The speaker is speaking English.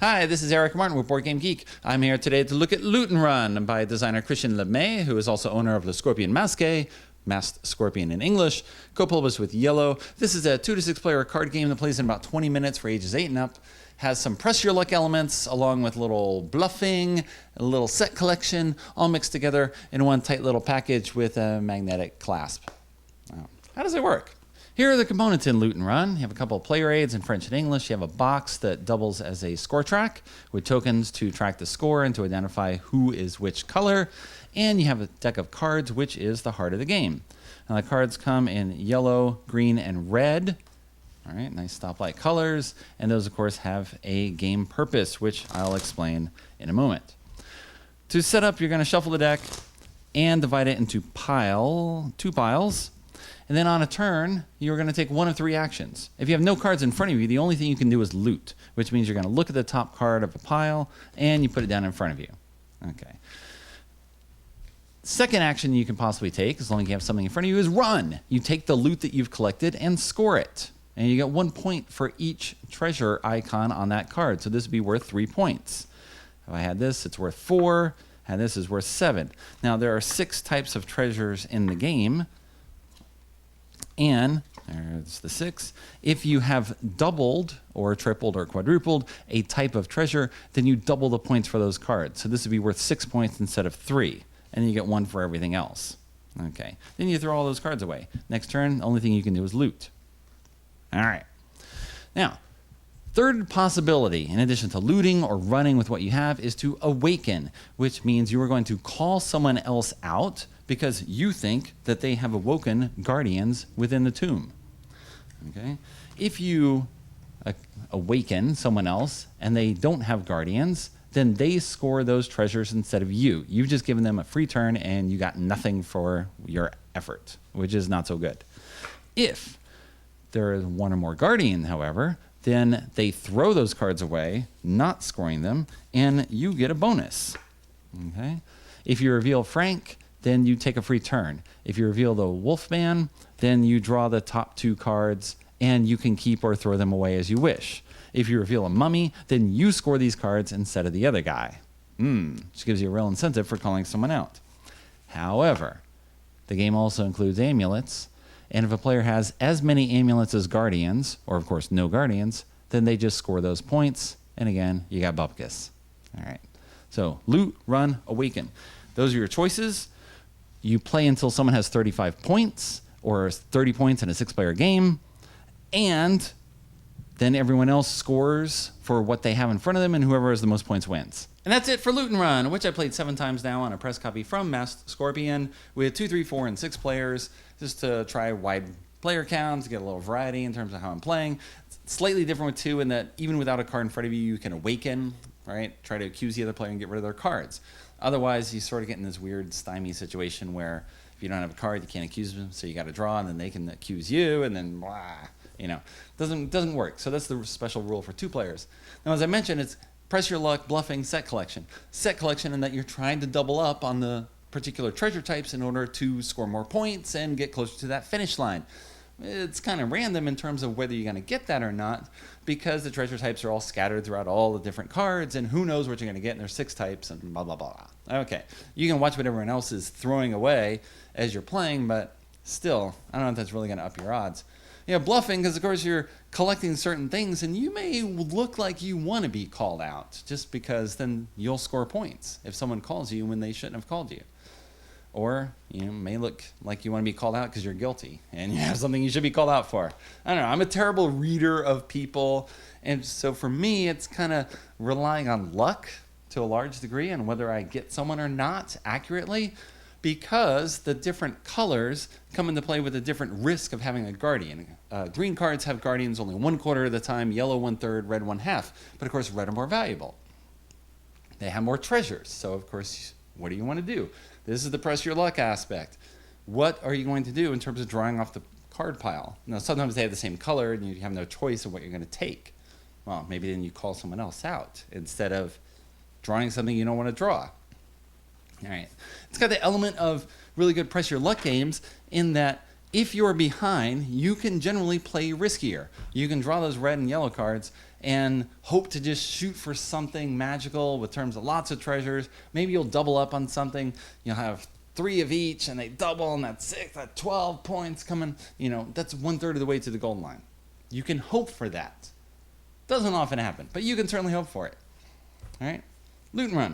Hi, this is Eric Martin with BoardGameGeek. I'm here today to look at Loot and Run by designer Christian LeMay, who is also owner of Le Scorpion Masque, Masked Scorpion in English, co-published with Yellow. This is a 2 to 6 player card game that plays in about 20 minutes for ages 8 and up. Has some press your luck elements along with a little bluffing, a little set collection, all mixed together in one tight little package with a magnetic clasp. Now, how does it work? Here are the components in Loot and Run. You have a couple of player aids in French and English. You have a box that doubles as a score track with tokens to track the score and to identify who is which color. And you have a deck of cards, which is the heart of the game. Now the cards come in yellow, green, and red. All right, nice stoplight colors. And those, of course, have a game purpose, which I'll explain in a moment. To set up, you're going to shuffle the deck and divide it into two piles. And then on a turn, you're going to take one of 3 actions. If you have no cards in front of you, the only thing you can do is loot, which means you're going to look at the top card of a pile and you put it down in front of you. Okay. Second action you can possibly take, as long as you have something in front of you, is run. You take the loot that you've collected and score it. And you get 1 point for each treasure icon on that card. So this would be worth 3 points. If I had this, it's worth 4. And this is worth 7. Now there are 6 types of treasures in the game. And there's the 6. If you have doubled or tripled or quadrupled a type of treasure, then you double the points for those cards. So this would be worth 6 points instead of 3. And you get 1 for everything else. Okay. Then you throw all those cards away. Next turn, the only thing you can do is loot. All right. Now, third possibility, in addition to looting or running with what you have, is to awaken, which means you are going to call someone else out because you think that they have awoken guardians within the tomb. Okay? If you awaken someone else and they don't have guardians, then they score those treasures instead of you. You've just given them a free turn and you got nothing for your effort, which is not so good. If there is one or more guardian, however, then they throw those cards away, not scoring them, and you get a bonus. Okay? If you reveal Frank, then you take a free turn. If you reveal the Wolfman, then you draw the top 2 cards, and you can keep or throw them away as you wish. If you reveal a mummy, then you score these cards instead of the other guy. Which gives you a real incentive for calling someone out. However, the game also includes amulets, and if a player has as many amulets as guardians, or of course no guardians, then they just score those points, and again, you got Bupkis. All right. So loot, run, awaken. Those are your choices. You play until someone has 35 points, or 30 points in a 6-player game, and then everyone else scores for what they have in front of them, and whoever has the most points wins. And that's it for Loot and Run, which I played 7 times now on a press copy from Masked Scorpion with 2, 3, 4, and 6 players, just to try wide player counts, get a little variety in terms of how I'm playing. It's slightly different with 2 in that even without a card in front of you, you can awaken, right? Try to accuse the other player and get rid of their cards. Otherwise, you sort of get in this weird stymie situation where if you don't have a card, you can't accuse them, so you got to draw, and then they can accuse you, and then blah, you know, doesn't work. So that's the special rule for 2 players. Now, as I mentioned, it's press your luck, bluffing, set collection. Set collection in that you're trying to double up on the particular treasure types in order to score more points and get closer to that finish line. It's kind of random in terms of whether you're going to get that or not, because the treasure types are all scattered throughout all the different cards, and who knows what you're going to get, and there's 6 types, and blah, blah, blah. Okay, you can watch what everyone else is throwing away as you're playing, but still, I don't know if that's really going to up your odds. You know, bluffing, because of course you're collecting certain things, and you may look like you want to be called out, just because then you'll score points if someone calls you when they shouldn't have called you. Or you may look like you want to be called out because you're guilty and you have something you should be called out for. I don't know. I'm a terrible reader of people. And so for me, it's kind of relying on luck to a large degree and whether I get someone or not accurately, because the different colors come into play with a different risk of having a guardian. Green cards have guardians only 1/4 of the time, yellow 1/3, red 1/2. But of course, red are more valuable. They have more treasures. So of course, what do you want to do? This is the press your luck aspect. What are you going to do in terms of drawing off the card pile? Now, sometimes they have the same color and you have no choice of what you're going to take. Well, maybe then you call someone else out instead of drawing something you don't want to draw. All right. It's got the element of really good press your luck games in that If you're behind, you can generally play riskier. You can draw those red and yellow cards and hope to just shoot for something magical with terms of lots of treasures. Maybe you'll double up on something. You'll have 3 of each and they double, and that's 6, that's 12 points coming. That's 1/3 of the way to the gold line. You can hope for that. Doesn't often happen, but you can certainly hope for it. All right? Loot and run.